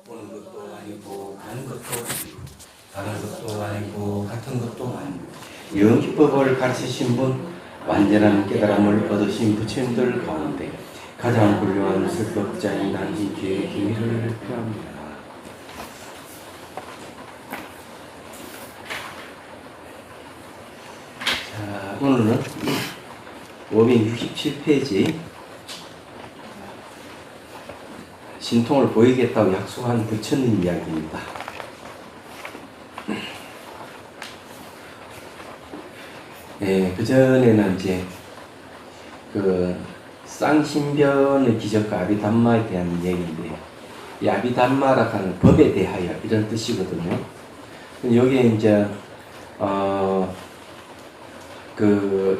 오는 것도 아니고 가는 것도 아니고 다른 것도 아니고 같은 것도 아니고 영기법을 가르치신 분, 완전한 깨달음을 얻으신 부처님들 가운데 가장 훌륭한 설법자인 난지기의 기미를 표합니다. 자, 오늘은 567페이지 신통을 보이겠다고 약속한 부처님 이야기입니다. 그 전에는 이제 쌍신변의 기적과 아비담마에 대한 얘기인데, 이 아비담마라 하는 법에 대하여 이런 뜻이거든요. 여기에 이제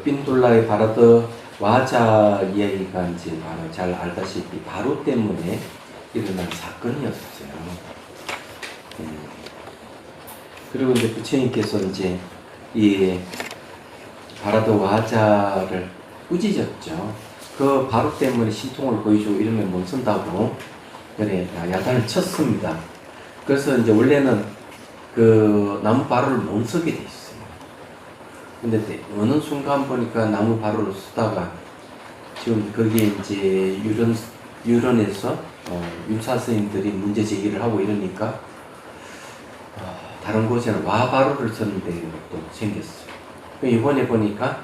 빈둘라의 바라더 와자 이야기가 이제 바로 잘 알다시피 바로 때문에 일어난 사건이었어요. 그리고 이제 부처님께서 이제 이 바라더 와자를 꾸짖었죠. 그 바로 때문에 신통을 보여주고 이러면 못 쓴다고 그래 야단을 쳤습니다. 그래서 이제 원래는 그 나무 바로를 못 쓰게 돼 있어요. 근데 어느 순간 보니까 나무 바로를 쓰다가 지금 거기에 이제 유런에서 윤사 스님들이 문제 제기를 하고 이러니까 다른 곳에는 와 바로를 쓰는 데도 생겼어요. 이번에 보니까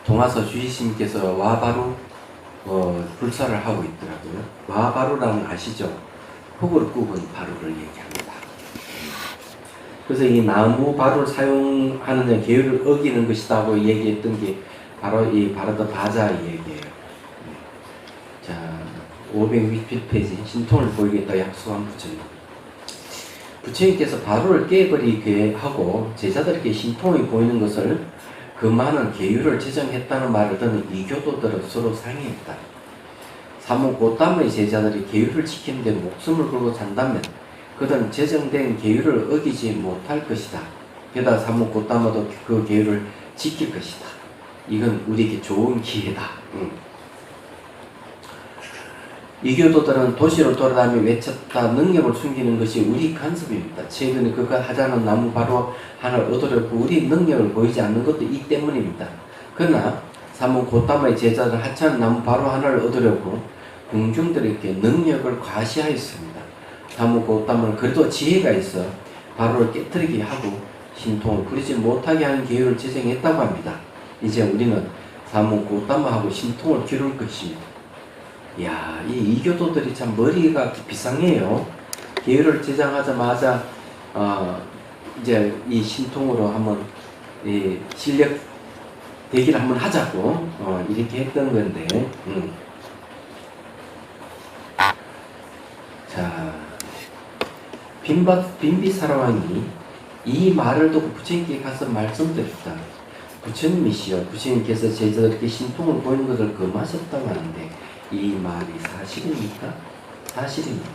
동화서 주지스님께서 와 바로 불사를 하고 있더라고요. 와 바로라는 아시죠? 흙으로 굽은 바로를 얘기합니다. 그래서 이 나무 바로를 사용하는 계율을 어기는 것이다고 얘기했던 게 바로 이 바라더 바자 얘기예요. 자, 567페이지 신통을 보이겠다 약속한 부처님. 부처님께서 바로를 깨버리게 하고 제자들에게 신통이 보이는 것을 그 많은 계율을 제정했다는 말을 듣는 이교도들은 서로 상의했다. 사문 고담의 제자들이 계율을 지키는 데 목숨을 걸고 산다면 그들은 제정된 계율을 어기지 못할 것이다. 게다가 사문 고담도 그 계율을 지킬 것이다. 이건 우리에게 좋은 기회다. 이교도들은 도시를 돌아다니며 외쳤다. 능력을 숨기는 것이 우리 간섭입니다. 최근에 그가 하자는 나무 바로 하나를 얻으려고 우리 능력을 보이지 않는 것도 이 때문입니다. 그러나 사문 고담의 제자들 하찮은 나무 바로 하나를 얻으려고 궁중들에게 능력을 과시하였습니다. 사문 고담은 그래도 지혜가 있어 바로를 깨뜨리게 하고 신통을 부리지 못하게 하는 계율을 제정했다고 합니다. 이제 우리는 사문 고담하고 신통을 기를 것입니다. 이야, 이 이교도들이 참 머리가 비상해요. 계율을 제정하자마자 이제 이 신통으로 한번 이 실력 대기를 한번 하자고 이렇게 했던 건데, 자, 빈비사라 왕이 이 말을 듣고 부처님께 가서 말씀드렸다. 부처님이시여, 부처님께서 제자들에게 신통을 보이는 것을 금하셨다고 하는데 이 말이 사실입니까? 사실입니다.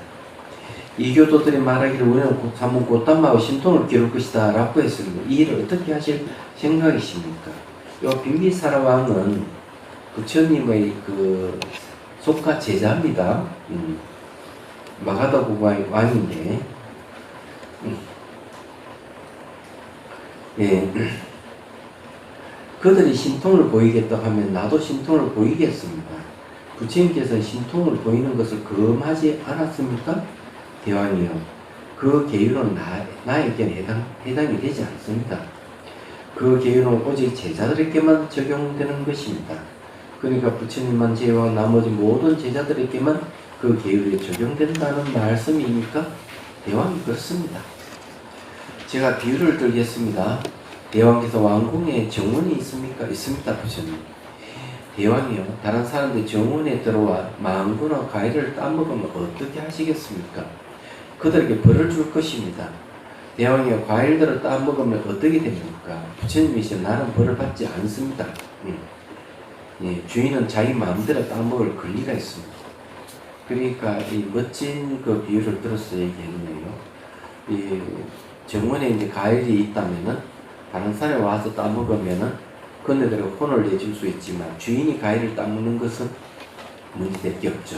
이교도들이 말하기를 우리는 사문 고담마와 신통을 기를 것이다 라고 했습니다. 이 일을 어떻게 하실 생각이십니까? 요 빈비사라 왕은 부처님의 속가 제자입니다. 마가다고 왕인데, 예. 그들이 신통을 보이겠다 하면 나도 신통을 보이겠습니다. 부처님께서 신통을 보이는 것을 금하지 않았습니까? 대왕이요. 그 계율은 나에게는 해당이 되지 않습니다. 그 계율은 오직 제자들에게만 적용되는 것입니다. 그러니까 부처님만 제외한 나머지 모든 제자들에게만 그 계율이 적용된다는 말씀입니까? 대왕이 그렇습니다. 제가 비유를 들겠습니다. 대왕께서 왕궁에 정원이 있습니까? 있습니다, 부처님. 대왕이요, 다른 사람들 정원에 들어와 망고나 과일을 따먹으면 어떻게 하시겠습니까? 그들에게 벌을 줄 것입니다. 대왕이요, 과일들을 따먹으면 어떻게 됩니까? 부처님이시여, 나는 벌을 받지 않습니다. 예, 주인은 자기 마음대로 따먹을 권리가 있습니다. 그러니까 이 멋진 그 비유를 들어서 얘기했네요. 이 정원에 이제 과일이 있다면은 다른 사람이 와서 따먹으면은 그네들은 혼을 내줄 수 있지만 주인이 과일을 따먹는 것은 문제될 게 없죠.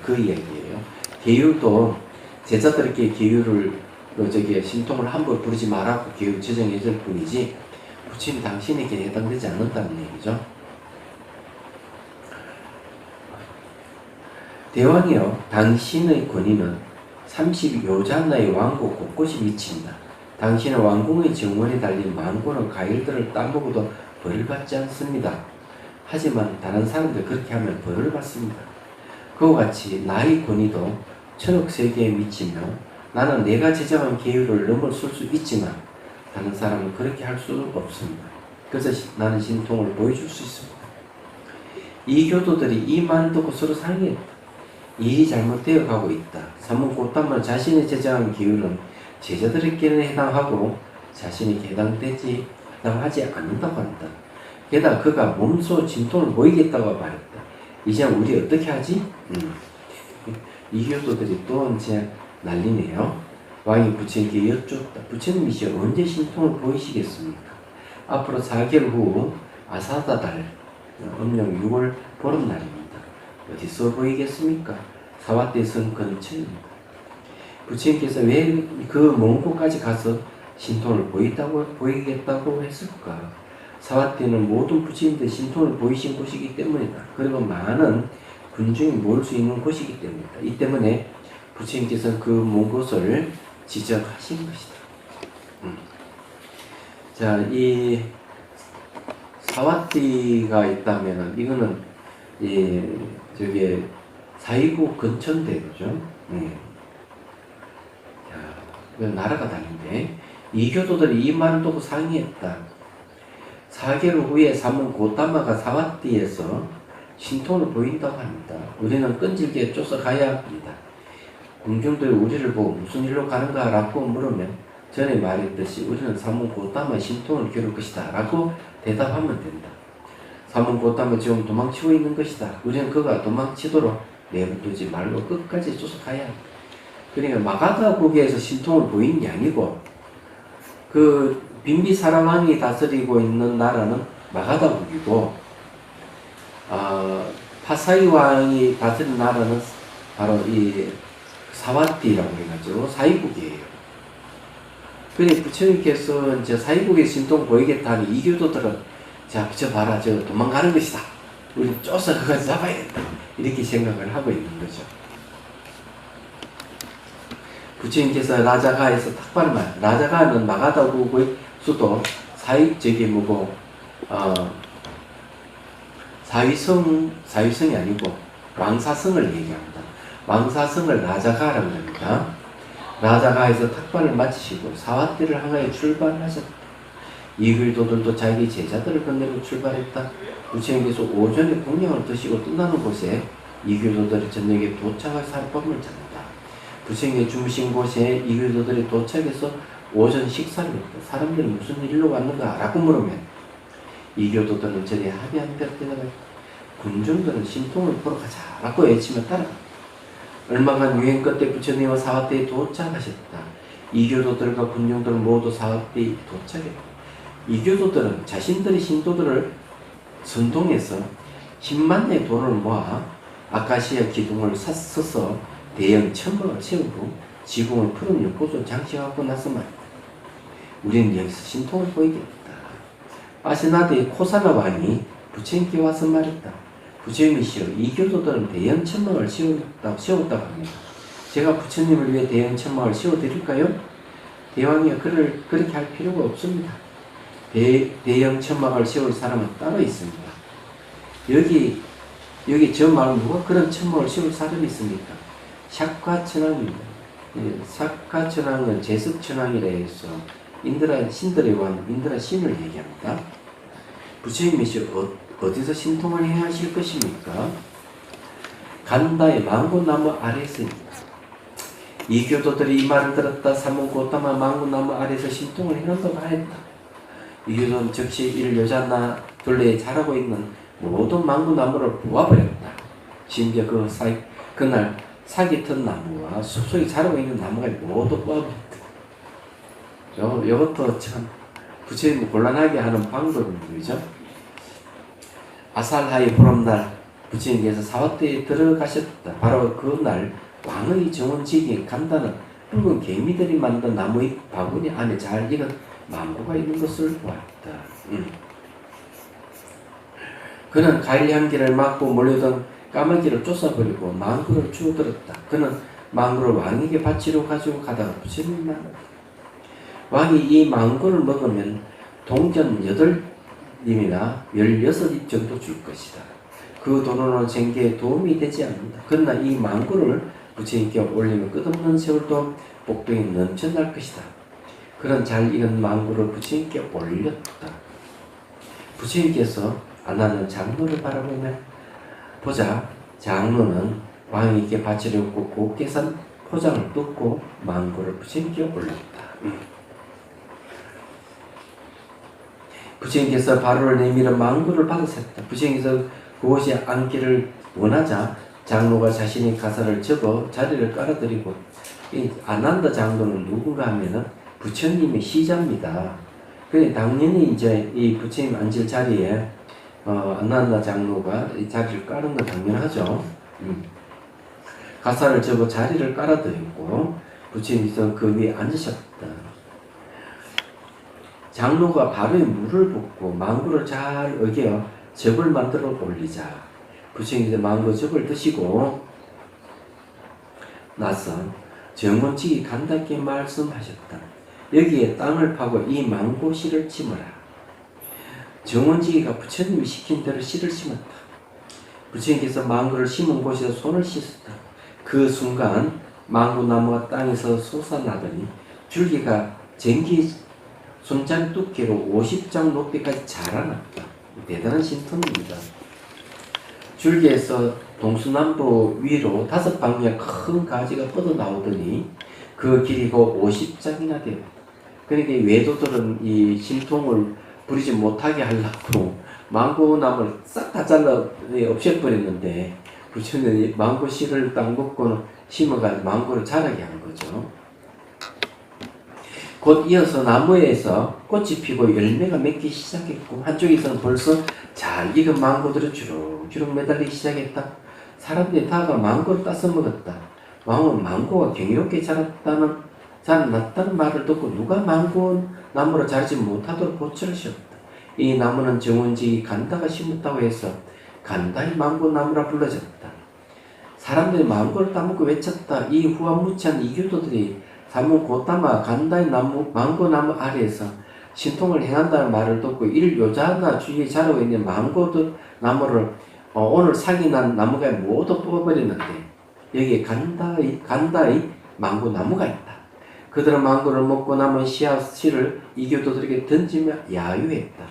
그 이야기예요. 계율도 제자들에게 계율을 신통을 함부로 부르지 말라고 계율 제정해줄 뿐이지 부처님 당신에게 해당되지 않는다는 얘기죠. 대왕이여, 당신의 권위는 30요잔나의 왕국 곳곳이 미친다. 당신의 왕궁의 정원에 달린 망고는 과일들을 따먹어도 벌을 받지 않습니다. 하지만 다른 사람들 그렇게 하면 벌을 받습니다. 그와 같이 나의 권위도 천억 세계에 미치며 나는 내가 제정한 계율을 넘어설 수 있지만 다른 사람은 그렇게 할 수 없습니다. 그래서 나는 신통을 보여줄 수 있습니다. 이 교도들이 이 말을 듣고 서로 상의했다. 일이 잘못되어 가고 있다. 사문 고담은 자신이 제정한 계율은 제자들에게는 해당하고 자신에게 해당하지 않는다고 한다. 게다가 그가 몸소 진통을 보이겠다고 말했다. 이제 우리 어떻게 하지? 이 교도들이 또 이제 난리네요. 왕이 부처님께 여쭙다. 부처님이시여 언제 신통을 보이시겠습니까? 앞으로 4개월 후 아사다달 음력 6월 보름날입니다. 어디서 보이겠습니까? 사와띠 성 근처입니다. 부처님께서 왜 그 먼 곳까지 가서 신통을 보이겠다고 했을까? 사와띠는 모든 부처님들 신통을 보이신 곳이기 때문이다. 그리고 많은 군중이 모일 수 있는 곳이기 때문이다. 이 때문에 부처님께서 그 먼 곳을 지적하신 것이다. 자, 이 사와띠가 있다면은 이거는 저게 사이국 근처인데, 그죠? 자, 나라가 다른데, 이 교도들이 이 말을 두고 상의했다. 4개월 후에 사문 고타마가 사와띠에서 신통을 보인다고 합니다. 우리는 끈질기게 쫓아가야 합니다. 공중들이 우리를 보고 무슨 일로 가는가 라고 물으면 전에 말했듯이 우리는 사문 고타마 신통을 겨룰 것이다 라고 대답하면 된다. 사문 고타마 지금 도망치고 있는 것이다. 우리는 그가 도망치도록 내버두지 말고 끝까지 쫓아가야 한다. 그러니까 마가다국에서 신통을 보인 게 아니고 그 빈비사라 왕이 다스리고 있는 나라는 마가다국이고 파사이 왕이 다스리는 나라는 바로 이 사와띠라고 해가지고 사이국이에요. 그래 부처님께서 이제 사이국의 신통 보이겠다니 이 교도들은 자, 저 봐라, 저 도망가는 것이다. 우리 쫓아가서 잡아야겠다. 이렇게 생각을 하고 있는 거죠. 부처님께서 라자가에서 탁발을 라자가는 마가다국의 수도 사위성이 아니고 왕사성을 얘기합니다. 왕사성을 라자가라고 합니다. 라자가에서 탁발을 마치시고 사와띠를 향하여 출발하셨다. 이글도들도 자기 제자들을 건네고 출발했다. 부처님께서 오전에 공양을 드시고 떠나는 곳에 이글도들이 저녁에 도착할 살법을 찾는다. 부처님이 주무신 곳에 이글도들이 도착해서 오전 식사를 했다. 사람들이 무슨 일로 왔는가? 라고 물으면 이교도들은 전에 합의한 대로 대답했다. 군중들은 신통을 보러 가자 라고 외치며 따라갔다. 얼마간 유행 끝에 부처님과 사와띠에 도착하셨다. 이교도들과 군중들은 모두 사와띠에 도착했다. 이교도들은 자신들의 신도들을 선동해서 10만의 돈을 모아 아카시아 기둥을 서서 대형 천막을 세우고 지붕을 푸른 연꽃으로 장식하고 나서 말이다. 우리는 여기서 신통을 보이겠다. 아시나드의 코사나 왕이 부처님께 와서 말했다. 부처님이시여, 이 교도들은 대형 천막을 세웠다고 합니다. 제가 부처님을 위해 대형 천막을 세워드릴까요? 대왕이여, 그렇게 할 필요가 없습니다. 대형 천막을 세울 사람은 따로 있습니다. 여기 저 마을 누가 그런 천막을 세울 사람이 있습니까? 샤카천왕입니다. 샤카천왕은 제습천왕이라 해서 신들의 왕, 인드라 신을 얘기합니다. 부처님이시여, 어디서 신통을 해야 하실 것입니까? 간다의 망고나무 아래서입니다. 이 교도들이 이 말을 들었다. 사문고타마 망고나무 아래서 신통을 해놓는다고 하였다. 이 교도는 즉시 이를 여자나 둘레에 자라고 있는 모든 망고나무를 모아버렸다. 심지어 그날 사기 튼 나무와 숲속에 자라고 있는 나무가 모두 뽑아버렸다. 이것도 참 부처님을 곤란하게 하는 방법입니다. 아살하이 보름날 부처님께서 사와띠에 들어가셨다. 바로 그날 왕의 정원지기에 간다는 붉은 개미들이 만든 나무의 바구니 안에 잘 익은 망고가 있는 것을 보았다. 그는 과일 향기를 맡고 몰려든 까마귀를 쫓아버리고 망고를 주워들었다. 그는 망고를 왕에게 바치러 가지고 가다가 부처님이 만났다. 왕이 이 망고를 먹으면 동전 8입이나 16입 정도 줄 것이다. 그 돈으로는 생계에 도움이 되지 않는다. 그러나 이 망고를 부처님께 올리면 끝없는 세월도 복동이 넘쳐날 것이다. 그런 잘 익은 망고를 부처님께 올렸다. 부처님께서 안하는 장로를 바라보며 보자 장로는 왕에게 바치려고 곱게 산 포장을 뜯고 망고를 부처님께 올렸다. 부처님께서 바로를 내밀어 망고를 받으셨다. 부처님께서 그곳에 앉기를 원하자 장로가 자신의 가사를 접어 자리를 깔아드리고, 이 아난다 장로는 누군가 하면은 부처님의 시자입니다. 그래 당연히 이제 이 부처님 앉을 자리에 아난다 장로가 이 자리를 깔은 건 당연하죠. 가사를 접어 자리를 깔아드리고 부처님께서 그 위에 앉으셨다. 장로가 바로에 물을 붓고 망고를 잘 어겨 접을 만들어 올리자 부처님께서 망고 접을 드시고 나서 정원지기 간단하게 말씀하셨다. 여기에 땅을 파고 이 망고 씨를 심어라. 정원지기가 부처님이 시킨 대로 씨를 심었다. 부처님께서 망고를 심은 곳에서 손을 씻었다. 그 순간 망고나무가 땅에서 솟아나더니 줄기가 쟁기 손자리 두께로 50장 높이까지 자라났다. 대단한 신통입니다. 줄기에서 동서남북 위로 5방향 큰 가지가 뻗어나오더니 그 길이가 50장이나 되었다. 그러니까 외도들은 이 신통을 부리지 못하게 하려고 망고나무를 싹 다 잘라 없애버렸는데 부처님은 망고 씨를 딱 먹고는 심어가지고 망고를 자라게 한 거죠. 곧 이어서 나무에서 꽃이 피고 열매가 맺기 시작했고 한쪽에서는 벌써 잘 익은 망고들이 주룩주룩 매달리기 시작했다. 사람들이 다가 망고를 따서 먹었다. 왕은 망고가 경이롭게 자랐다는 말을 듣고 누가 망고 나무를 자르지 못하도록 고치를 씌웠다. 이 나무는 정원지 간다가 심었다고 해서 간다의 망고 나무라 불러졌다. 사람들이 망고를 따먹고 외쳤다. 이 후한무치한 이교도들이 사문 고타마 간다의 망고 나무 아래에서 신통을 행한다는 말을 듣고 이를 요자나 주위에 자라고 있는 망고들 나무를 오늘 사기 난 나무가 모두 뽑아버렸는데 여기에 간다의 망고 나무가 있다. 그들은 망고를 먹고 남은 씨를 이교도들에게 던지며 야유했다.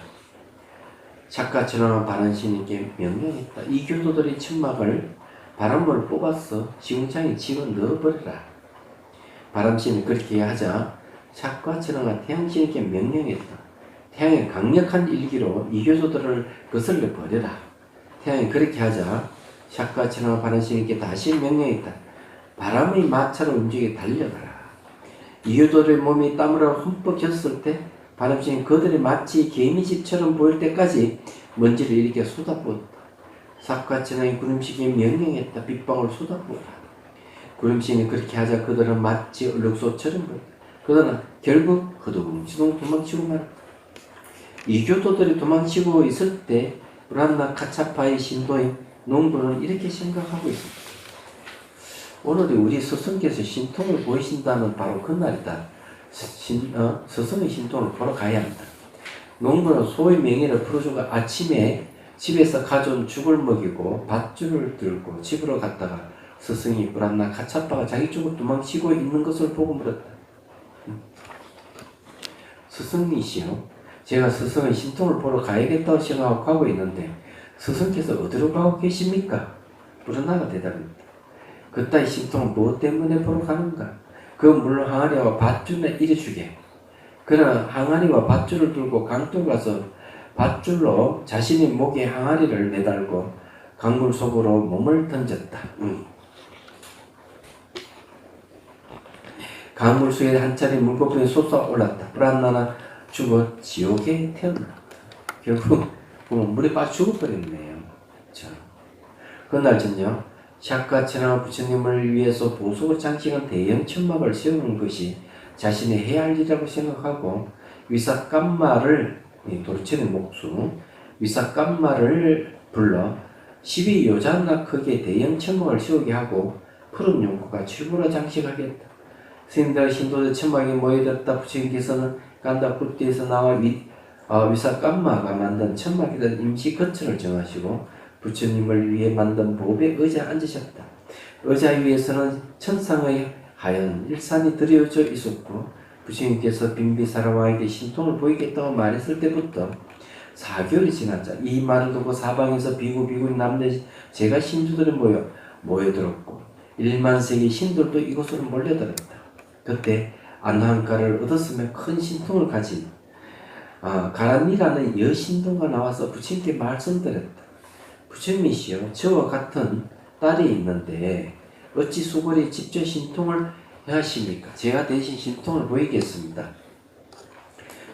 작가처럼 바람신에게 명령했다. 이교도들의 천막을 바람물을 뽑아서 지붕창에 집어넣어버리라. 바람신이 그렇게 하자 샷과천왕과 태양신에게 명령했다. 태양의 강력한 일기로 이교도들을 거슬러 버려라. 태양이 그렇게 하자 샷과천왕과 바람신에게 다시 명령했다. 바람의 마차로 움직여 달려가라. 이교도들의 몸이 땀으로 흠뻑 젖었을 때 바람신이 그들이 마치 개미집처럼 보일 때까지 먼지를 일으켜 쏟아부었다. 샷과천왕이 구름시기에 명령했다. 빗방울 쏟아부어라. 구름신이 그렇게 하자 그들은 마치 얼룩소처럼 보였다. 그러나 결국 허둥지둥 도망치고 말았다. 이교도들이 도망치고 있을 때 브란나 카차파의 신도인 농부는 이렇게 생각하고 있습니다. 오늘이 우리 스승께서 신통을 보이신다는 바로 그날이다. 스승의 신통을 보러 가야 한다. 농부는 소의 명예를 풀어주고 아침에 집에서 가져온 죽을 먹이고 밧줄을 들고 집으로 갔다가 스승이 브란나 카차파가 자기 쪽으로 도망치고 있는 것을 보고 물었다. 스승이시여, 제가 스승의 신통을 보러 가야겠다고 생각하고 가고 있는데 스승께서 어디로 가고 계십니까? 브란나가 대답했다. 그따위 신통은 무엇 때문에 보러 가는가? 그 물론 항아리와 밧줄에 이래주게. 그러나 항아리와 밧줄을 들고 강둑 가서 밧줄로 자신의 목에 항아리를 매달고 강물 속으로 몸을 던졌다. 강물 속에 한 차례 물거품이 솟아올랐다. 브란나는 죽어 지옥에 태어났다. 결국 물에 빠져 죽어버렸네요. 그날 저녁 샤카 천하 부처님을 위해서 보석을 장식한 대형 천막을 세우는 것이 자신이 해야 할 일이라고 생각하고 위사깜마를 도르체의 목수 위사깜마를 불러 12요잔나 크기의 대형 천막을 세우게 하고 푸른 용구가 출구로 장식하겠다. 스님들 신도들 천막에 모여들었다. 부처님께서는 간다 굿디에서 나와 위사깜마가 만든 천막에 대한 임시 거처를 정하시고 부처님을 위해 만든 보배 의자에 앉으셨다. 의자 위에서는 천상의 하얀 일산이 드려져 있었고 부처님께서 빈비사라와에게 신통을 보이겠다고 말했을 때부터 4개월이 지났자 이 말을 듣고 사방에서 비구비구인 남들 제가 신주들이 모여들었고 1만 세계 신들도 이곳으로 몰려들었다. 그때 안한가를 얻었으며 큰 신통을 가진 가람이라는 여신도가 나와서 부처님께 말씀드렸다. 부처님이시여, 저와 같은 딸이 있는데 어찌 수고리 직접 신통을 하십니까? 제가 대신 신통을 보이겠습니다.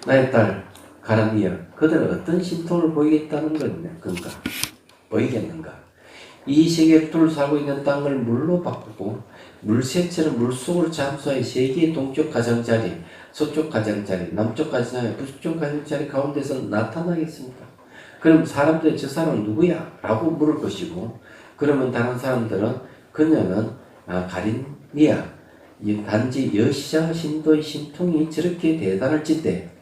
나의 딸 가람이여, 그들은 어떤 신통을 보이겠다는 건가? 보이겠는가? 이 세계를 둘러싸고 있는 땅을 물로 바꾸고 물새처럼 물속으로 잠수하여 세계의 동쪽 가장자리, 서쪽 가장자리, 남쪽 가장자리, 북쪽 가장자리 가운데서 나타나겠습니다. 그럼 사람들이 저 사람은 누구야? 라고 물을 것이고, 그러면 다른 사람들은 그녀는 가린니야. 단지 여시자 신도의 신통이 저렇게 대단할진데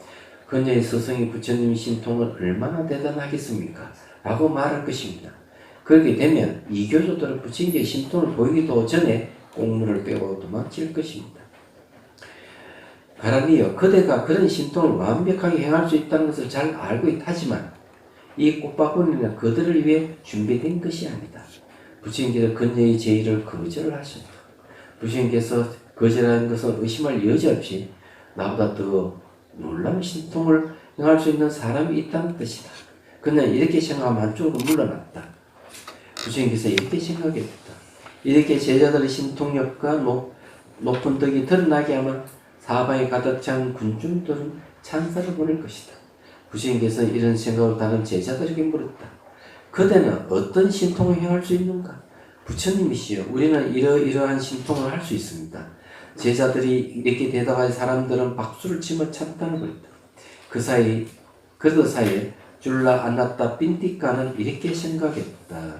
그녀의 스승이 부처님 신통은 얼마나 대단하겠습니까? 라고 말할 것입니다. 그렇게 되면 이교조들은 부처님의 신통을 보이기도 전에 꽁무를 빼고 도망칠 것입니다. 가람이여, 그대가 그런 신통을 완벽하게 행할 수 있다는 것을 잘 알고 있다지만 이 꽃바구니는 그들을 위해 준비된 것이 아니다. 부처님께서 그녀의 제의를 거절하셨다. 부처님께서 거절하는 것은 의심할 여지 없이 나보다 더 놀라운 신통을 행할 수 있는 사람이 있다는 뜻이다. 그는 이렇게 생각하면 한쪽으로 물러났다. 부처님께서 이렇게 생각했다. 이렇게 제자들의 신통력과 높은 덕이 드러나게 하면 사방에 가득 찬 군중들은 찬사를 보낼 것이다. 부처님께서 이런 생각을 다른 제자들에게 물었다. 그대는 어떤 신통을 행할 수 있는가? 부처님이시여, 우리는 이러이러한 신통을 할 수 있습니다. 제자들이 이렇게 대답한 사람들은 박수를 치며 찬탄을 벌였다. 그 사이에 줄라 안나타 빈티카는 이렇게 생각했다.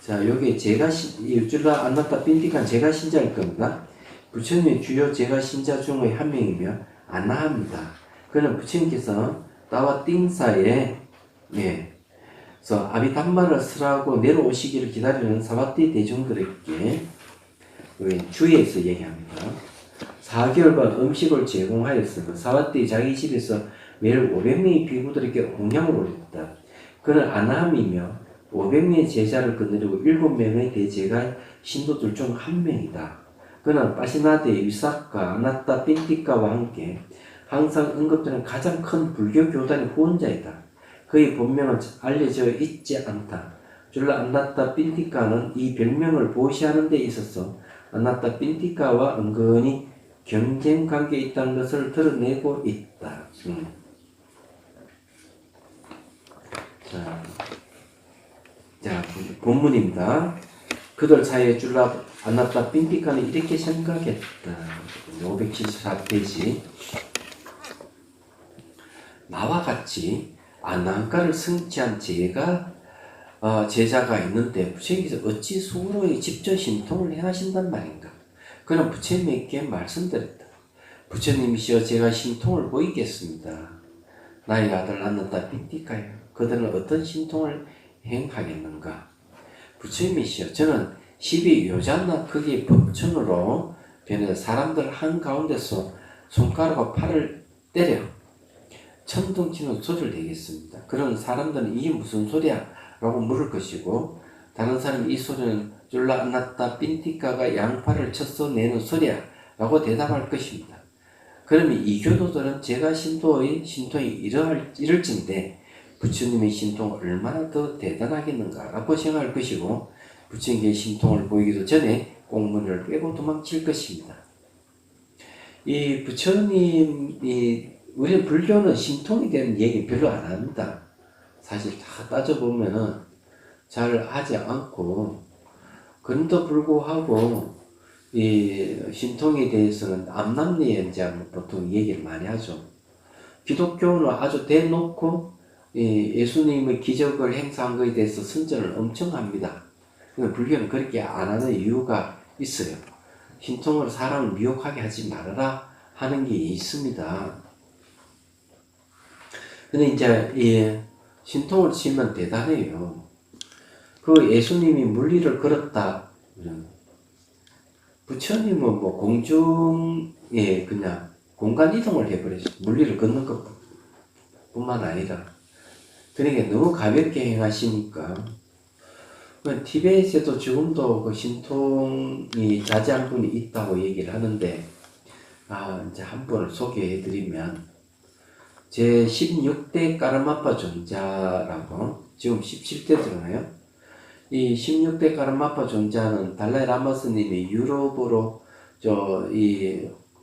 자, 여기 줄라 안나타 빈티카는 제가 신자일 겁니다. 부처님의 주요 제가 신자 중의 한 명이며 아나합니다. 그는 부처님께서 따와 띵사에 그래서 아비담마를 쓰라고 내려오시기를 기다리는 사와띠 대중들에게 주위에서 얘기합니다. 4개월간 음식을 제공하였으며 사와띠 자기 집에서 매일 500명의 비구들에게 공양을 올렸다. 그는 아나함이며 500명의 제자를 거느리고 7명의 대제가 신도들 중 한 명이다. 그는 파시나데의 위사카, 아나타 빈티카와 함께 항상 언급되는 가장 큰 불교 교단의 후원자이다. 그의 본명은 알려져 있지 않다. 줄라 안나타 빈티카는 이 별명을 보시하는 데 있어서 안나타 빈티카와 은근히 경쟁 관계에 있다는 것을 드러내고 있다. 자, 본문입니다. 그들 사이에 줄라 안나타 빈티카는 이렇게 생각했다. 574페이지. 나와 같이 안한가를 성취한 제자가 있는데 부처님께서 어찌 수고로 직접 신통을 행하신단 말인가? 그는 부처님에게 말씀드렸다. 부처님이시여, 제가 신통을 보이겠습니다. 나의 아들 안나타 빈티카요. 그들은 어떤 신통을 행하겠는가? 부처님이시여, 저는 12요잔나 크기의 법천으로 변해 사람들 한가운데서 손가락과 팔을 때려 천둥치는 소리를 내겠습니다. 그런 사람들은 이게 무슨 소리야? 라고 물을 것이고, 다른 사람이 이 소리는 줄라 안나타 빈티카가 양팔을 쳐서 내는 소리야 라고 대답할 것입니다. 그러면 이 교도들은 제가 신통이 이럴진데 부처님의 신통은 얼마나 더 대단하겠는가 라고 생각할 것이고, 부처님의 신통을 보이기도 전에 꽁무니를 빼고 도망칠 것입니다. 이 부처님이 우리 불교는 신통에 대한 얘기 별로 안 합니다. 사실 다 따져보면은 잘 하지 않고 그럼에도 불구하고 이 신통에 대해서는 암남리에 이제 보통 얘기를 많이 하죠. 기독교는 아주 대놓고 예수님의 기적을 행사한 것에 대해서 선전을 엄청 합니다. 근데 불교는 그렇게 안 하는 이유가 있어요. 신통으로 사람을 미혹하게 하지 말아라 하는 게 있습니다. 근데 이제 이 신통을 치면 대단해요. 그 예수님이 물리를 걸었다. 부처님은 뭐 공중에 그냥 공간 이동을 해버렸어요. 물리를 걷는 것 뿐만 아니라. 그러니까 너무 가볍게 행하시니까. 티베트에도 지금도 그 신통이 자제한 분이 있다고 얘기를 하는데, 이제 한 분을 소개해드리면, 제 16대 까르마파 존자라고, 지금 17대잖아요. 이 16대 까르마파 존자는 달라이 라마 스님이 유럽으로,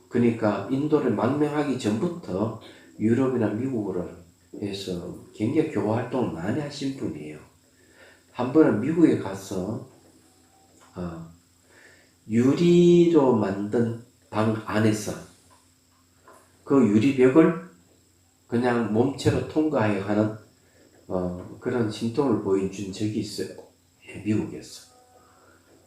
그러니까 인도를 망명하기 전부터 유럽이나 미국으로 해서 굉장히 교화 활동을 많이 하신 분이에요. 한 번은 미국에 가서 유리로 만든 방 안에서 그 유리벽을 그냥 몸체로 통과해 가는 그런 신통을 보여준 적이 있어요. 미국에서.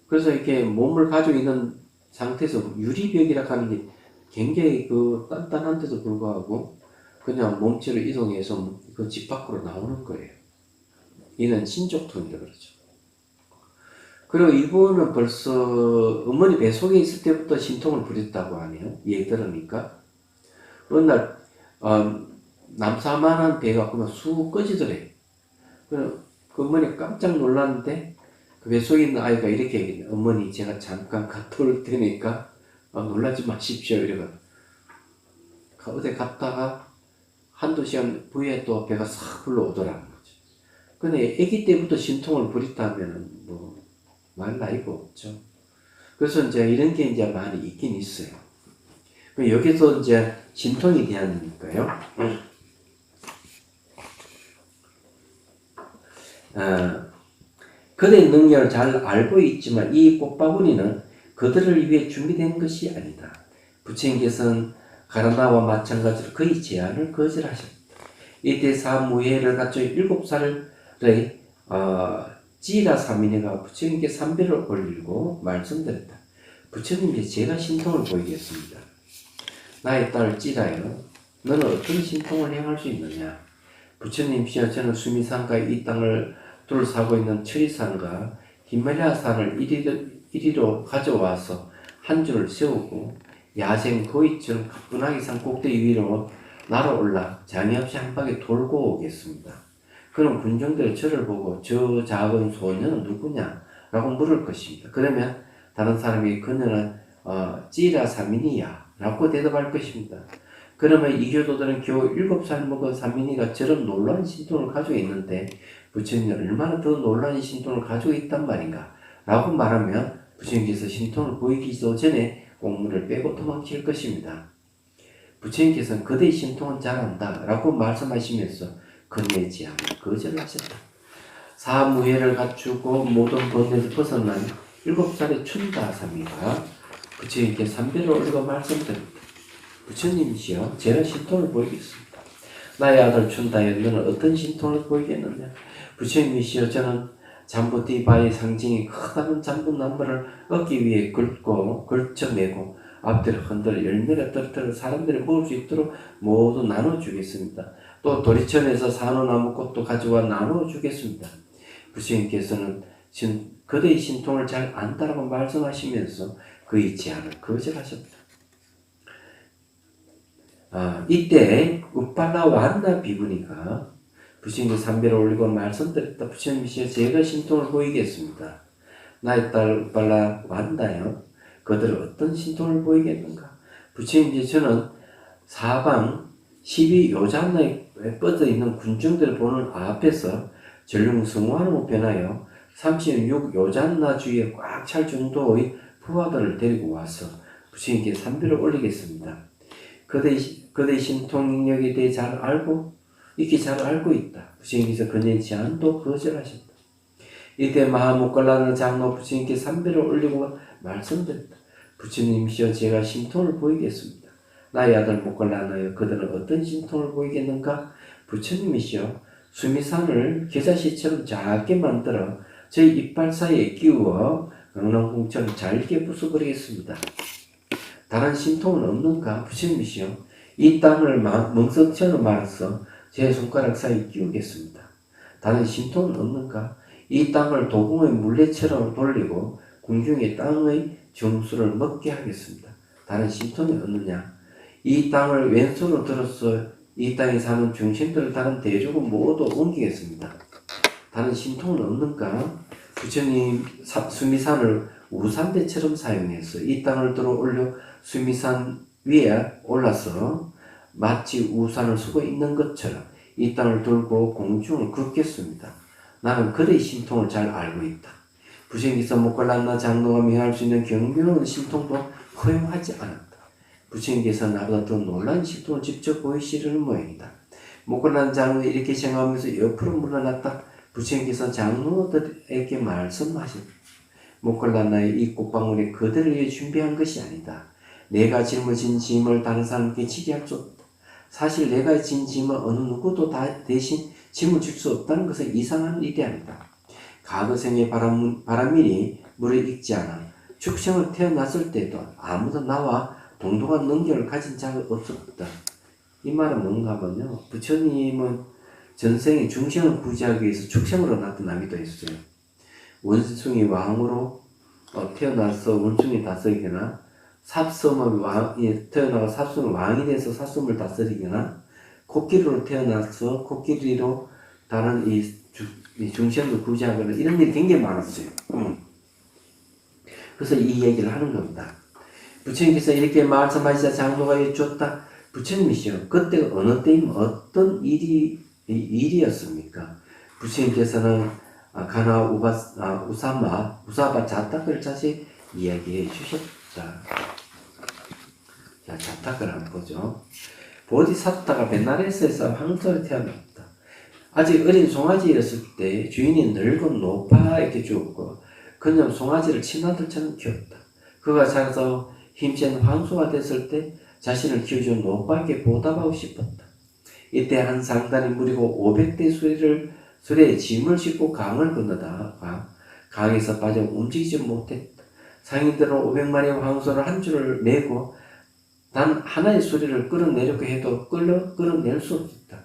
그래서 이렇게 몸을 가지고 있는 상태에서 유리벽이라 하는 게 굉장히 그 단단한데도 불구하고 그냥 몸체로 이동해서 그 집 밖으로 나오는 거예요. 이는 신족통이라 그러죠. 그리고 이분은 벌써 어머니 뱃속에 있을 때부터 신통을 부렸다고 하네요. 얘기 들으니까. 어느 날 남사만한 배가 그만 쑥 꺼지더래. 그 어머니 깜짝 놀랐는데 그 뱃속에 있는 아이가 이렇게 얘기해요. 어머니 제가 잠깐 갔다 올 테니까 놀라지 마십시오. 이래가 어디 갔다가 한두 시간 후에 또 배가 싹 불러오더라는 거죠. 근데 아기 때부터 신통을 부렸다면 뭐 말 나이가 없죠. 그래서 이제 이런 게 이제 많이 있긴 있어요. 여기서 이제 신통에 대한니까요. 그들의 능력을 잘 알고 있지만 이 꽃바구니는 그들을 위해 준비된 것이 아니다. 부처님께서는 가르마와 마찬가지로 그의 제안을 거절하셨다. 이때 사무예를 갖춘 7살의 찌라 사민이가 부처님께 삼배를 올리고 말씀드렸다. 부처님께 제가 신통을 보이겠습니다. 나의 딸 찌라여, 너는 어떤 신통을 행할 수 있느냐? 부처님시여, 저는 수미산과 이 땅을 둘러싸고 있는 천리산과 히말라야산을 이리로 가져와서 한 줄을 세우고 야생 거위처럼 가뿐하게 산 꼭대기 위로 날아올라 장애 없이 한 바퀴 돌고 오겠습니다. 그럼 군중들이 저를 보고 저 작은 소녀는 누구냐? 라고 물을 것입니다. 그러면 다른 사람이 그녀는 찌라 사민이야 라고 대답할 것입니다. 그러면 이교도들은 겨우 7살 먹은 사민이가 저런 놀라운 신통을 가지고 있는데 부처님은 얼마나 더 놀라운 신통을 가지고 있단 말인가? 라고 말하면 부처님께서 신통을 보이기도 전에 옥문을 빼고 도망칠 것입니다. 부처님께서는 그대의 신통은 잘한다 라고 말씀하시면서 그녀의 제안을 거절하셨다. 사무예를 갖추고 모든 번뇌에서 벗어난 7살의 춘다사미가 부처님께 삼배를 올리고 말씀드립니다. 부처님이시여, 제가 신통을 보이겠습니다. 나의 아들 춘다여, 너는 어떤 신통을 보이겠느냐? 부처님이시여, 저는 잠부디바의 상징이 크다는 잠부나무를 얻기 위해 걸쳐매고 앞뒤를 흔들어 열매를 떨어뜨려 사람들이 먹을 수 있도록 모두 나눠주겠습니다. 또 도리천에서 산호나무 꽃도 가져와 나눠주겠습니다. 부처님께서는 그대의 신통을 잘 안다라고 말씀하시면서 그의 제안을 거절하셨다. 이때 우팔라 완나 비구니가 부처님께 삼배를 올리고 말씀드렸다. 부처님이시여, 제가 신통을 보이겠습니다. 나의 딸 우팔라 완다요, 그들은 어떤 신통을 보이겠는가? 부처님께 저는 사방 12요잔나에 뻗어 있는 군중들을 보는 앞에서 전륜성화로 변하여 36요잔나 주위에 꽉 찰 정도의 부하들을 데리고 와서 부처님께 삼배를 올리겠습니다. 그대의 신통 능력에 대해 잘 알고 있다. 부처님께서 그녀의 제안도 거절하셨다. 이때 마하목갈라는 장로 부처님께 삼배를 올리고 말씀드렸다. 부처님이시여 제가 신통을 보이겠습니다. 나의 아들 목갈라나여 그들은 어떤 신통을 보이겠는가? 부처님이시여 수미산을 겨자씨처럼 작게 만들어 저희 이빨 사이에 끼워 강낭콩처럼 잘게 부숴버리겠습니다. 다른 신통은 없는가? 부처님이시여 이 땅을 멍석처럼 말아서 제 손가락 사이에 끼우겠습니다. 다른 신통은 없는가? 이 땅을 도공의 물레처럼 돌리고 궁중의 땅의 정수를 먹게 하겠습니다. 다른 신통이 없느냐? 이 땅을 왼손으로 들어서 이 땅에 사는 중심들을 다른 대조국 모두 옮기겠습니다. 다른 신통은 없는가? 부처님 수미산을 우산대처럼 사용해서 이 땅을 들어 올려 수미산 위에 올라서 마치 우산을 쓰고 있는 것처럼 이 땅을 들고 공중을 긋겠습니다. 나는 그의 신통을 잘 알고 있다. 부처님께서 목갈란나 장로가 명할 수 있는 경비로운 신통도 허용하지 않았다. 부처님께서 나보다 더 놀라운 신통을 직접 보이시려는 모양이다. 목갈란 장로가 이렇게 생각하면서 옆으로 물러났다. 부처님께서 장로들에게 말씀하셨다. 목갈란나의 이 꽃방울이 그들을 위해 준비한 것이 아니다. 내가 짊어진 짐을 다른 사람께 지게 할 수 없다. 사실 내가 진 짐을 어느 누구도 다 대신 짐을 줄 수 없다는 것은 이상한 일이 아니다. 과거생의 바람일이 물에 익지 않아 축생을 태어났을 때도 아무도 나와 동등한 능력을 가진 자가 없었다. 이 말은 뭔가 하면요. 부처님은 전생에 중생을 구제하기 위해서 축생으로 나타나기도 했어요. 원숭이 왕으로 태어나서 원숭이 다스리거나 삽섬의 왕이 태어나서 삽섬의 왕이 돼서 삽섬을 다스리거나 코끼리로 태어나서 코끼리로 다른 이 중생을 구제하거나 이런 일이 굉장히 많았어요. 그래서 이 얘기를 하는 겁니다. 부처님께서 이렇게 말씀하시자 장로가 여쭈었다. 부처님이시여 그때가 어느 때이면 어떤 일이었습니까? 부처님께서는 가나 우사바 자탁을 다시 이야기해 주셨다. 자, 자탁을 한번 보죠. 보디사타가 벤나레스에서 황소로 태어났다. 아직 어린 송아지였을 때 주인이 늙은 노파에게 주었고 그는 송아지를 친아들처럼 키웠다. 그가 자라서 힘센 황소가 됐을 때 자신을 키워준 노파에게 보답하고 싶었다. 이때 한 상단이 무리고 500대 수레에 짐을 싣고 강을 건너다가 강에서 빠져 움직이지 못했다. 상인들은 500마리의 황소를 한 줄을 메고 단 하나의 수레를 끌어내려고 해도 끌어낼 수 없었다.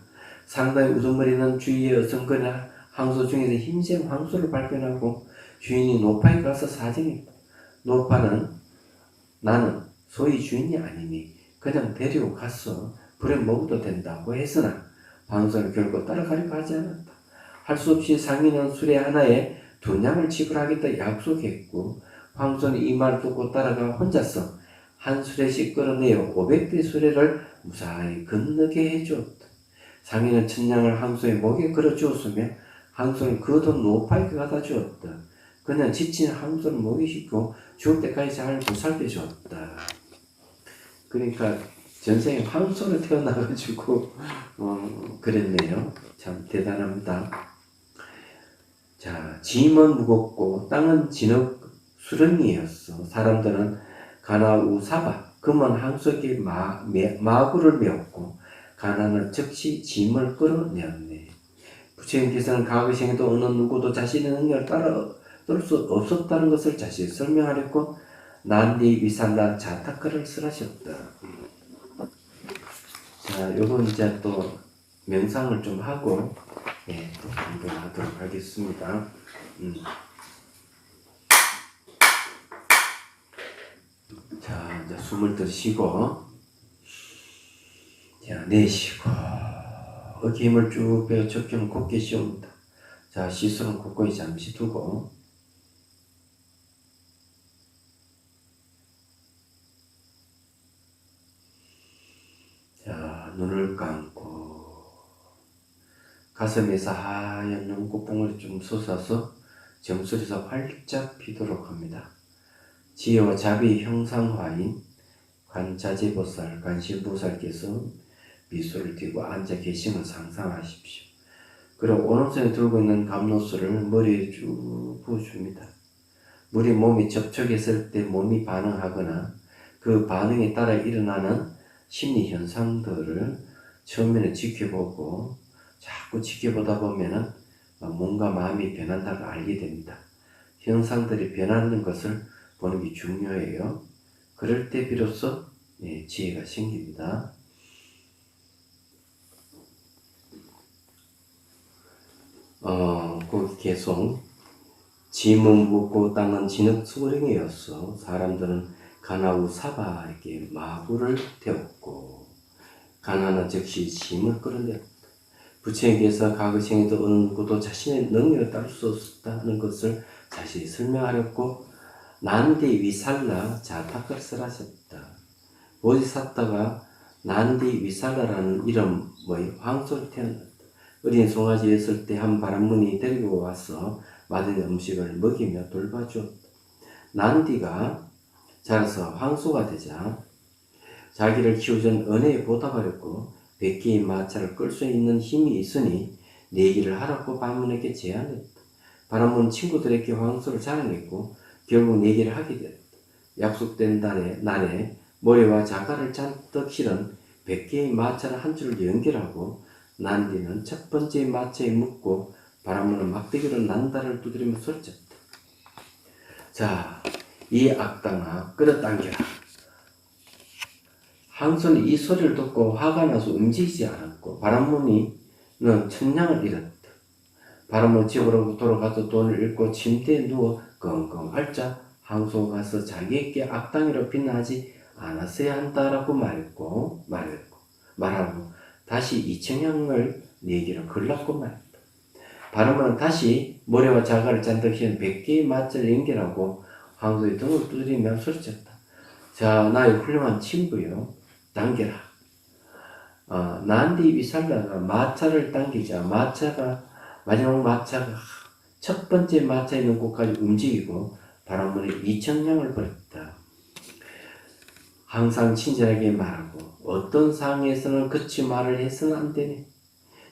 상당히 우두머리는 주위에 어성거나 황소 중에서 힘센 황소를 발견하고 주인이 노파에 가서 사정했다. 노파는 나는 소위 주인이 아니니 그냥 데리고 가서 불에 먹어도 된다고 했으나 황소는 결국 따라가려고 하지 않았다. 할 수 없이 상인은 수레 하나에 2냥을 지불하겠다 약속했고 황소는 이 말을 듣고 따라가 혼자서 한 수레씩 끌어내어 500대 수레를 무사히 건너게 해주었다. 상인은 1000냥을 황소의 목에 걸어주었으며 황소는 그 돈 노파에 갖다 주었다. 그는 지친 황소를 목에 싣고 죽을 때까지 잘 보살펴 주었다. 그러니까 전생에 황소로 태어나가지고 그랬네요. 참 대단합니다. 자, 짐은 무겁고 땅은 진흙 수렁이었어. 사람들은 가나 우사바 금은 황소에게 마구를 메었고 가나는 즉시 짐을 끌어내었네. 부처님께서는 과거생에도 어느 누구도 자신의 능력을 따라떨 수 없었다는 것을 자세히 설명하렸고 난디 위산다 자타크를 쓰라셨다. 자, 요건 이제 또 명상을 좀 하고 또 공부하도록 하겠습니다. 자, 이제 숨을 들이쉬고 자, 내쉬고 어깨 힘을 쭉 빼어 척추는 곧게 씌웁니다. 자, 시선은 굳건히 잠시 두고 자, 눈을 감고 가슴에서 하얀 눈꽃봉을 좀 솟아서 정수리에서 활짝 피도록 합니다. 지혜와 자비 형상화인 관자재보살, 관심보살께서 미소를 띠고 앉아 계심을 상상하십시오. 그리고 오른손에 들고 있는 감로수를 머리에 쭉 부어줍니다. 물이 몸에 접촉했을 때 몸이 반응하거나 그 반응에 따라 일어나는 심리 현상들을 처음에는 지켜보고 자꾸 지켜보다 보면은 뭔가 마음이 변한다고 알게 됩니다. 현상들이 변하는 것을 보는 게 중요해요. 그럴 때 비로소 지혜가 생깁니다. 거기 계속 짐은 묻고 땅은 진흙 수렁이었어. 사람들은 가나우 사바에게 마구를 태웠고 가나나 즉시 짐을 끌어냈다. 부처님께서 과거생에도 어느 누구도 자신의 능력을 따를 수 없었다는 것을 자세히 설명하였고 난디 위살라 자타크를 설하셨다. 보디사타가 난디 위살라라는 이름의 황소를 태어났다. 어린 송아지였을 때 한 바람문이 데리고 와서 맛있는 음식을 먹이며 돌봐주었다. 난디가 자라서 황소가 되자 자기를 키우던 은혜에 보답하였고 100개의 마차를 끌 수 있는 힘이 있으니 내기를 하라고 바람문에게 제안했다. 바람문 친구들에게 황소를 자랑했고 결국 내기를 하게 되었다. 약속된 날에 모래와 자갈을 잔뜩 실은 100개의 마차를 한 줄로 연결하고 난디는 첫 번째 마차에 묶고 바람문은 막대기로 난다를 두드리며 소리쳤다. 자, 이 악당아 끌어당겨라. 황소는 이 소리를 듣고 화가 나서 움직이지 않았고 바람문이는 천냥을 잃었다. 바람문 집으로 돌아가서 돈을 잃고 침대에 누워 끙끙 앓자 황소가 가서 자기에게 악당이로 비난하지 않았어야 한다라고 말하고 다시 이천냥을 내기로 걸렀고 말했다. 바람문은 다시 모래와 자갈을 잔뜩 씌운 100개의 마차를 연결하고 황소의 등을 두드리며 소리쳤다. 자, 나의 훌륭한 친구요. 당겨라. 난디 위살라가 마차를 당기자 마지막 마차가 첫 번째 마차에 있는 곳까지 움직이고 바람문에 이천냥을 벌였다. 항상 친절하게 말하고 어떤 상황에서는 그치 말을 해서는 안 되네.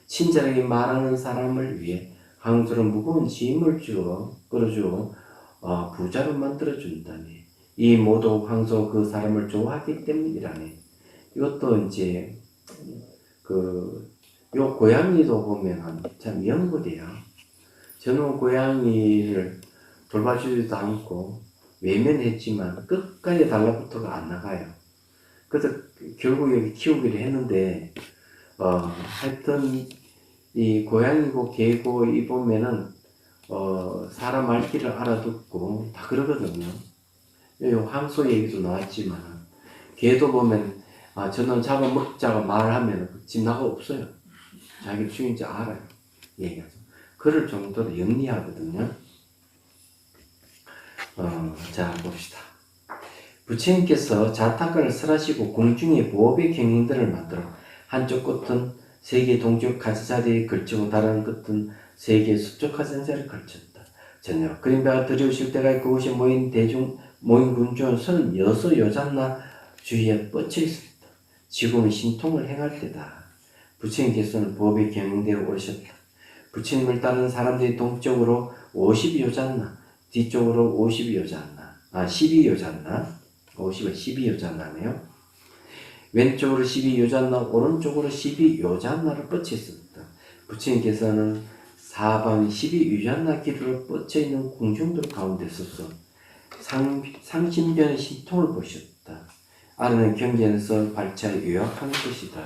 친절하게 말하는 사람을 위해 황소는 무거운 짐을 끌어주어 부자로 만들어준다네. 이 모두 황소 그 사람을 좋아하기 때문이라네. 이것도 이제 요 고양이도 보면 참 연구돼요. 저는 고양이를 돌봐주지도 않고 외면했지만 끝까지 달라붙어가 안 나가요. 그래서 결국 여기 키우기로 했는데 하여튼 이 고양이고 개고 이 보면은 사람 말귀를 알아듣고 다 그러거든요. 요 황소 얘기도 나왔지만 개도 보면 저는 잡아먹자가 말하면 집 나가 없어요. 자기 주인인지 알아요. 얘기하죠. 그럴 정도로 영리하거든요. 자 봅시다. 부처님께서 자타가를 설하시고 공중에 보업의 경행들을 만들어 한쪽 끝은 세계 동쪽 가지자리에 걸치고 다른 끝은 세계 수쪽 가지자리에 걸쳤다. 전혀 그림자가 들여오실 때가 그곳에 모인 군중은 36여잔나 주위에 뻗쳐 있었다. 지금은 신통을 행할 때다. 부처님께서는 보업의 경행대에 오셨다. 부처님을 따르는 사람들이 동쪽으로 50여잔나 뒤쪽으로 50여잔나 12여잔나 50은 12여잔나네요. 왼쪽으로 12여잔나 오른쪽으로 12여잔나를 뻗쳐 있었다. 부처님께서는 사방 12여잔나 길로 뻗쳐 있는 궁중들 가운데 서서 상신변의 신통을 보셨다. 아래는 경전에서 발차 요약한 것이다.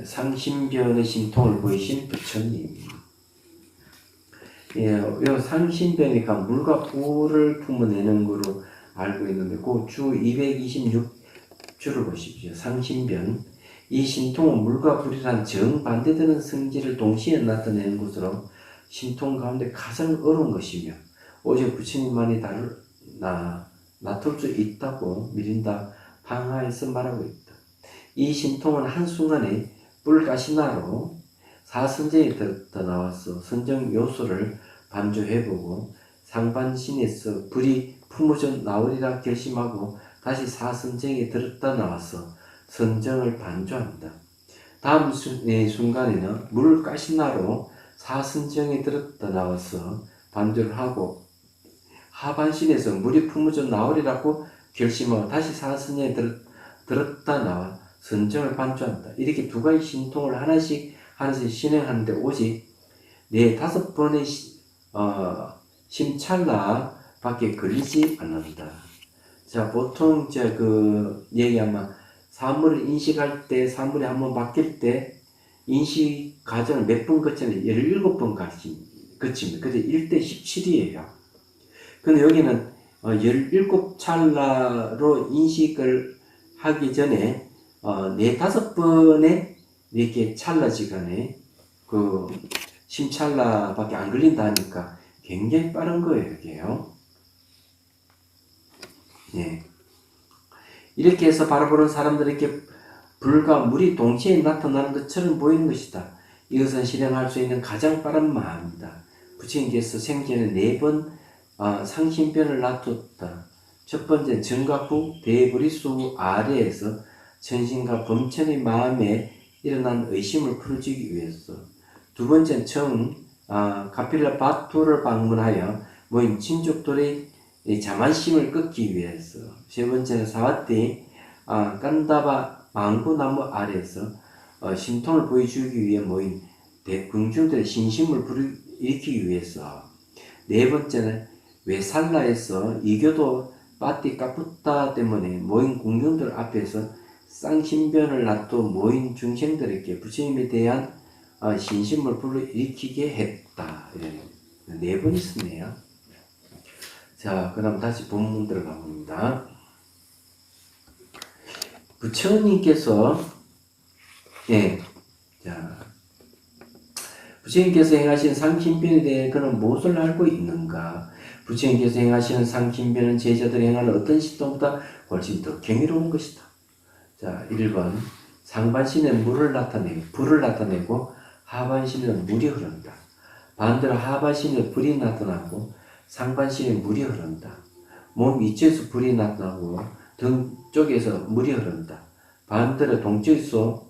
상신변의 신통을 보이신 부처님. 이 상신변이니까 물과 불을 품어내는 거로 알고 있는데 그 주 226주를 보십시오. 상신변. 이 신통은 물과 불이란 정반대되는 성질을 동시에 나타내는 것으로 신통 가운데 가장 어려운 것이며 오직 부처님만이 나툴 수 있다고 미린다 방하에서 말하고 있다. 이 신통은 한순간에 불가시나로 사선정이 더 나와서 선정 요소를 반조해보고 상반신에서 불이 품어져 나오리라 결심하고 다시 사선정에 들었다 나와서 선정을 반조한다. 다음 순간에는 물 가시나로 사선정에 들었다 나와서 반주를 하고 하반신에서 물이 품어져 나오리라고 결심하고 다시 사선정에 들었다 나와 선정을 반주한다. 이렇게 두 가지 신통을 하나씩 진행하는데 오직 4-5번의 심찰나밖에 걸리지 않는다. 자, 보통 얘기하면 사물을 인식할 때, 사물이 한번 바뀔 때 인식 과정을 몇 번 거치는데 17번 거칩니다. 그래서 1대 17이에요. 근데 여기는 17찰나로 인식을 하기 전에 4-5번의 이렇게 찰나 시간에 심찰나밖에 안 걸린다 하니까 굉장히 빠른 거예요, 이게요. 예. 이렇게 해서 바라보는 사람들에게 불과 물이 동시에 나타나는 것처럼 보이는 것이다. 이것은 실행할 수 있는 가장 빠른 마음이다. 부처님께서 생전에 4번 상신변을 놔뒀다. 첫 번째 정각 후 대불이수 아래에서 천신과 범천의 마음에 일어난 의심을 풀어주기 위해서, 두 번째는 가필라 바투를 방문하여 모인 친족들의 자만심을 끊기 위해서, 세 번째는 사와티 깐다바 망고나무 아래에서 신통을 보여주기 위해 모인 대궁중들의 신심을 불일으키기 위해서, 네 번째는 외살라에서 이교도 바티 까푸타 때문에 모인 궁중들 앞에서 쌍신변을 놔둬 모인 중생들에게 부처님에 대한 신심을 불러일으키게 했다. 네 번 있었네요. 자, 그럼 다시 본문 들어가 봅니다. 부처님께서 부처님께서 행하신 상신변에 대해 그는 무엇을 알고 있는가? 부처님께서 행하시는 상신변은 제자들이 행하는 어떤 신통보다 훨씬 더 경이로운 것이다. 자, 1번 상반신에 불을 나타내고 하반신에 물이 흐른다. 반대로 하반신에 불이 나타나고 상반신에 물이 흐른다. 몸 위쪽에서 불이 나타나고 등 쪽에서 물이 흐른다. 반대로 동쪽에서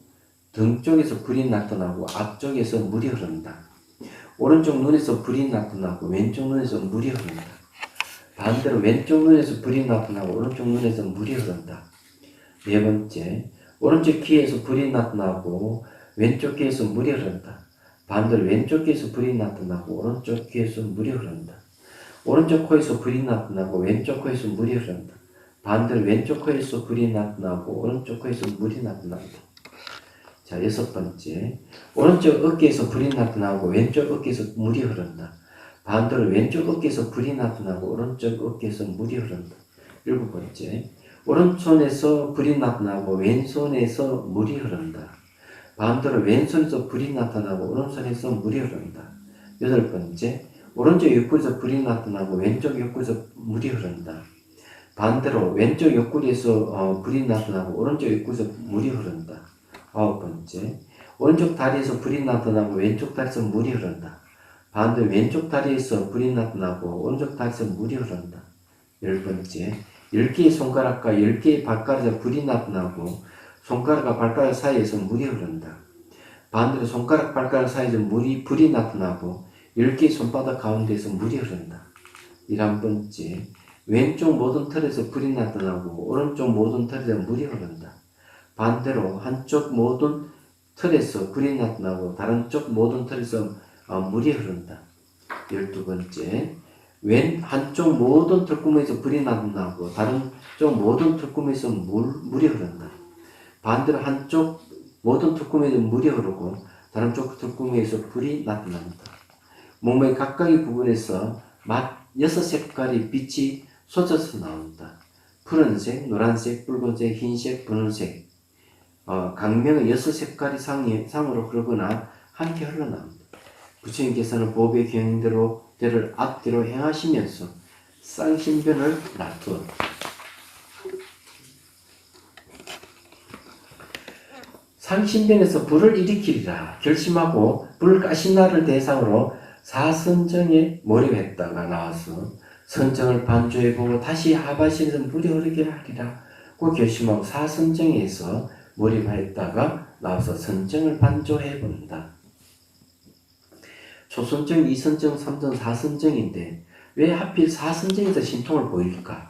등 쪽에서 불이 나타나고 앞쪽에서 물이 흐른다. 오른쪽 눈에서 불이 나타나고 왼쪽 눈에서 물이 흐른다. 반대로 왼쪽 눈에서 불이 나타나고 오른쪽 눈에서 물이 흐른다. 네 번째, 오른쪽 귀에서 불이 나타나고 왼쪽 귀에서 물이 흐른다. 반대로 왼쪽 귀에서 불이 나타나고 오른쪽 귀에서 물이 흐른다. 오른쪽 코에서 불이 나타나고 왼쪽 코에서 물이 흐른다. 반대로 왼쪽 코에서 불이 나타나고 오른쪽 코에서 물이 나타난다. 자, 6번째, 오른쪽 어깨에서 불이 나타나고 왼쪽 어깨에서 물이 흐른다. 반대로 왼쪽 어깨에서 불이 나타나고 오른쪽 어깨에서 물이 흐른다. 7번째, 오른손에서 불이 나타나고 왼손에서 물이 흐른다. 반대로 왼손에서 불이 나타나고 오른손에서 물이 흐른다. 8번째, 오른쪽 옆구리에서 불이 나타나고 왼쪽 옆구리에서 물이 흐른다. 반대로 왼쪽 옆구리에서 불이 나타나고 오른쪽 옆구리에서 물이 흐른다. 9번째, 오른쪽 다리에서 불이 나타나고 왼쪽 다리에서 물이 흐른다. 반대로 왼쪽 다리에서 불이 나타나고 오른쪽 다리에서 물이 흐른다. 10번째, 10개의 손가락과 10개의 발가락에서 불이 나타나고 손가락과 발가락 사이에서 물이 흐른다. 반대로 손가락 발가락 사이에서 불이 나타나고 10개의 손바닥 가운데에서 물이 흐른다. 11번째, 왼쪽 모든 털에서 불이 나타나고 오른쪽 모든 털에서 물이 흐른다. 반대로 한쪽 모든 털에서 불이 나타나고 다른 쪽 모든 털에서 물이 흐른다. 12번째, 한쪽 모든 털구멍에서 불이 나타나고 다른 쪽 모든 털구멍에서 물이 흐른다. 반대로 한쪽 모든 털구멍에서 물이 흐르고 다른 쪽 털구멍에서 불이 나타난다. 몸의 각각의 부분에서 6색깔의 빛이 쏟아져 나온다. 푸른색, 노란색, 붉은색, 흰색, 분홍색, 강명의 6색깔이 상으로 흐르거나 함께 흘러나온다. 부처님께서는 법의 경영대로를 앞뒤로 행하시면서 쌍신변을 놔두었다. 상신변에서 불을 일으키리라 결심하고 불가시나를 대상으로 사선정에 몰입했다가 나와서 선정을 반조해보고 다시 하반신에서 물이 흐르게 하리라 고 결심하고 사선정에서 몰입하였다가 나와서 선정을 반조해 본다. 초선정, 이선정, 삼선, 사선정인데 왜 하필 사선정에서 신통을 보일까?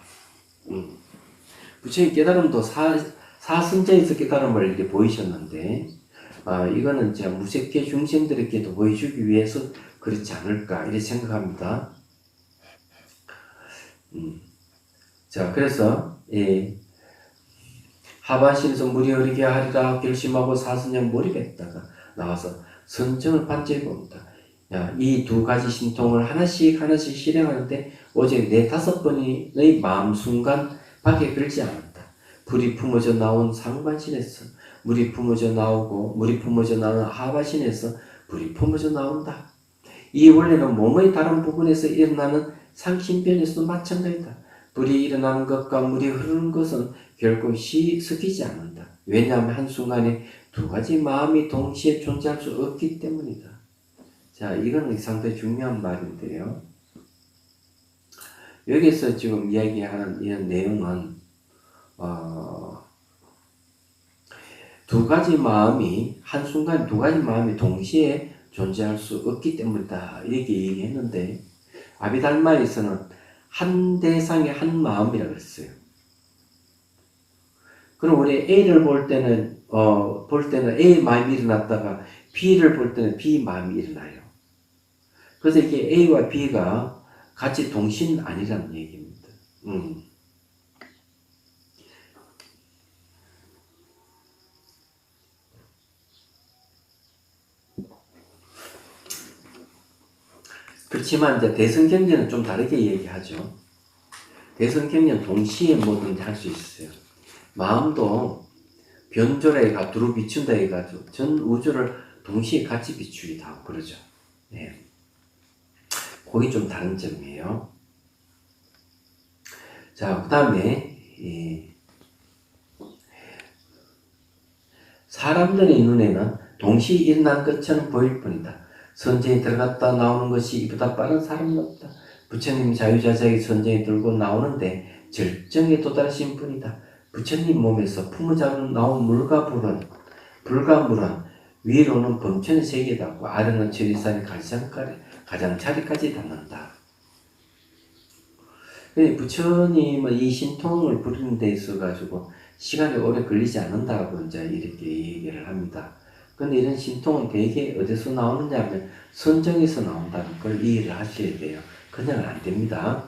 부처님 깨달음도 사선정에서 깨달음을 이렇게 보이셨는데 이거는 제가 무색계 중생들에게도 보여주기 위해서 그렇지 않을까 이렇게 생각합니다. 자, 그래서 하반신에서 물이 흐르게 하리라 결심하고 사선정 몰입했다가 나와서 선정을 반조해 봅니다. 이 두 가지 신통을 하나씩 실행하는데 오직 4-5번의 마음 순간 밖에 걸지 않았다. 불이 품어져 나온 상반신에서 물이 품어져 나오고 물이 품어져 나오는 하반신에서 불이 품어져 나온다. 이 원리는 몸의 다른 부분에서 일어나는 상신변에서도 마찬가지다. 불이 일어나는 것과 물이 흐르는 것은 결코 섞이지 않는다. 왜냐하면 한순간에 두 가지 마음이 동시에 존재할 수 없기 때문이다. 자, 이거는 상당히 중요한 말인데요. 여기서 지금 이야기하는 이런 내용은 두 가지 마음이 한순간 두 가지 마음이 동시에 존재할 수 없기 때문이다. 이렇게 얘기했는데 아비달마에서는 한 대상의 한 마음이라고 했어요. 그럼 우리 A를 볼 때는 A 마음이 일어났다가 B를 볼 때는 B 마음이 일어나요. 그래서 이게 A와 B가 같이 동신 아니라는 얘기입니다. 그렇지만 이제 대성경전은 좀 다르게 얘기하죠. 대성경전은 동시에 뭐든지 할 수 있어요. 마음도 변조래가 두루 비춘다 해가지고 전 우주를 동시에 같이 비추기도 하고 그러죠. 네. 그게 좀 다른 점이에요. 자, 그 다음에 사람들의 눈에는 동시에 일어난 것처럼 보일 뿐이다. 선정에 들어갔다 나오는 것이 이보다 빠른 사람은 없다. 부처님 자유자재의 선정에 들고 나오는데 절정에 도달하신 분이다. 부처님 몸에서 품어져 나온 물과 불과 물은 위로는 범천의 세계에 닿고 아래는 지리산의 가장자리까지 닿는다. 부처님은 이 신통을 부리는 데 있어 가지고 시간이 오래 걸리지 않는다고 이제 이렇게 얘기를 합니다. 근데 이런 신통은 대개 어디서 나오느냐 하면 선정에서 나온다는 걸 이해를 하셔야 돼요. 그냥 안 됩니다.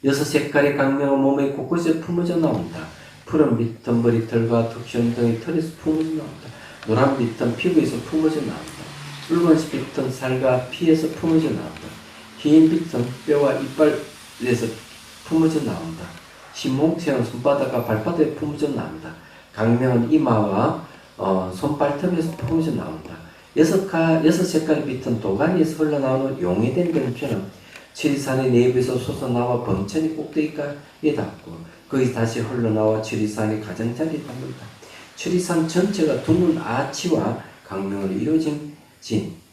6색깔의 강명은 몸의 곳곳에 품어져 나온다. 푸른 빛은 머리털과 턱시원 등의 털에서 품어져 나온다. 노란 빛은 피부에서 품어져 나온다. 붉은 빛은 살과 피에서 품어져 나온다. 흰 빛은 뼈와 이빨에서 품어져 나온다. 신목새는 손바닥과 발바닥에 품어져 나온다. 강명은 이마와 손발톱에서 품어져 나온다. 6색깔의 빛은 도가니에서 흘러나오는 용해된 병처럼 지리산의 내부에서 솟아나와 범천의 꼭대기까지 닿고 거기서 다시 흘러나와 지리산의 가장자리에 닿는다. 지리산 전체가 드문 아치와 강명으로 이루어진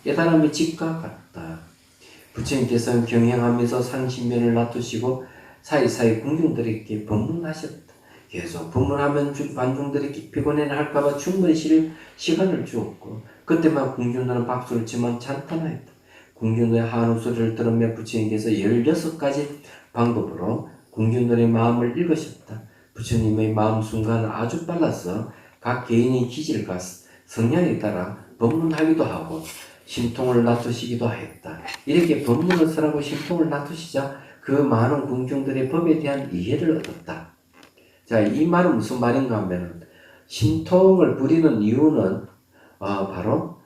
깨달음의 집과 같다. 부처님께서는 경행하면서 상신면을 놔두시고 사이사이 궁중들에게 법문하셨다. 계속 법문하면 관중들이 피곤해는 할까봐 충분히 쉴 시간을 주었고 그때만 궁중들은 박수를 치면 찬탄하였다. 궁중들의 한우 소리를 들으며 부처님께서 16가지 방법으로 궁중들의 마음을 읽으셨다. 부처님의 마음 순간은 아주 빨라서 각 개인의 기질과 성향에 따라 법문하기도 하고 신통을 놔두시기도 하였다. 이렇게 법문을 쓰라고 신통을 놔두시자 그 많은 궁중들의 법에 대한 이해를 얻었다. 자, 이 말은 무슨 말인가 하면 신통을 부리는 이유는 바로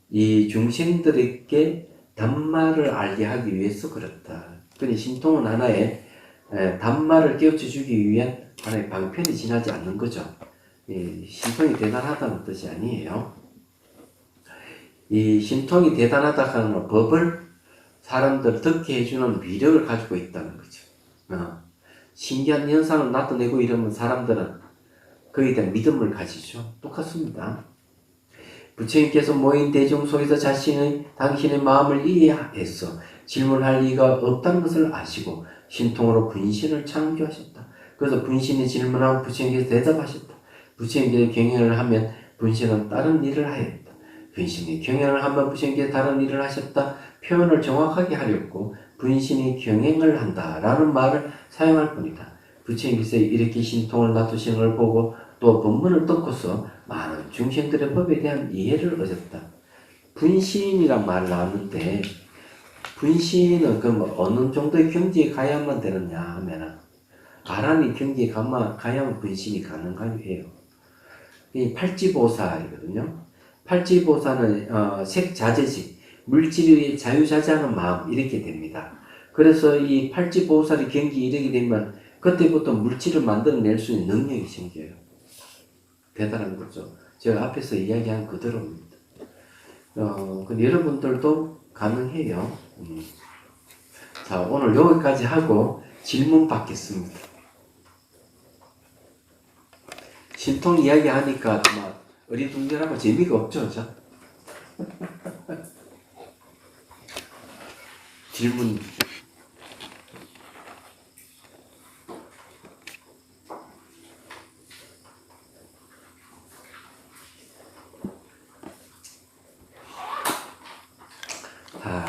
이 중생들에게 단말을 알게 하기 위해서 그렇다. 그러니 신통은 하나의 단말을 깨우쳐 주기 위한 하나의 방편이 지나지 않는 거죠. 신통이 대단하다는 뜻이 아니에요. 이 신통이 대단하다 하는 법을 사람들 듣게 해주는 위력을 가지고 있다는 거죠. 신기한 현상을 나타내고 이러면 사람들은 거기에 대한 믿음을 가지죠. 똑같습니다. 부처님께서 모인 대중 속에서 당신의 마음을 이해해서 질문할 이가 없다는 것을 아시고 신통으로 분신을 창조하셨다. 그래서 분신이 질문하고 부처님께서 대답하셨다. 부처님께 경영을 하면 분신은 다른 일을 하였다. 분신이 경영을 하면 부처님께 다른 일을 하셨다. 표현을 정확하게 하려고 분신이 경영을 한다라는 말을 사용할 뿐이다. 부처님께서 이렇게 신통을 놔두시는 걸 보고 또 본문을 듣고서 많은 중생들의 법에 대한 이해를 얻었다. 분신이란 말을 나왔는데 분신은 그럼 어느 정도의 경지에 가야만 되느냐 하면은 아란이 경지에 가야만 분신이 가능해요. 이 팔지보살이거든요. 팔지보살은 색자재식, 물질이 자유자재하는 마음 이렇게 됩니다. 그래서 이 팔지보살이 경지에 이르게 되면 그때부터 물질을 만들어낼 수 있는 능력이 생겨요. 대단한 거죠. 제가 앞에서 이야기한 그대로입니다. 근데 여러분들도 가능해요. 자, 오늘 여기까지 하고 질문 받겠습니다. 신통 이야기 하니까 막 어리둥절하고 재미가 없죠, 자? 질문.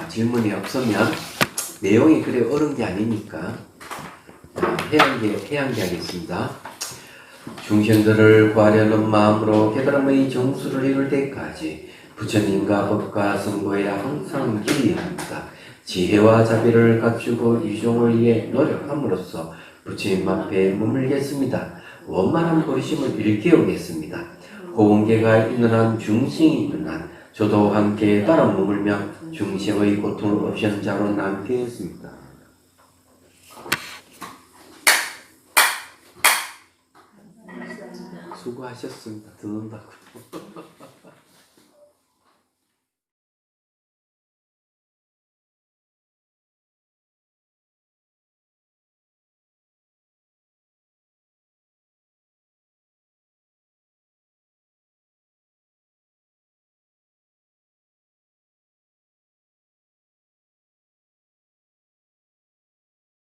질문이 없으면 내용이 그래 어려운 게 아니니까 해양계 하겠습니다. 중생들을 구하려는 마음으로 깨달음의 정수를 이룰 때까지 부처님과 법과 성부에 항상 기리합니다. 지혜와 자비를 갖추고 유종을 위해 노력함으로써 부처님 앞에 머물겠습니다. 원만한 버리심을 일깨우겠습니다. 호응계가 있는 한 중생이 있는 한 저도 함께 따라 머물며 중생의 고통을 없애는 자로 남겠습니다. 수고하셨습니다. 듣는다고.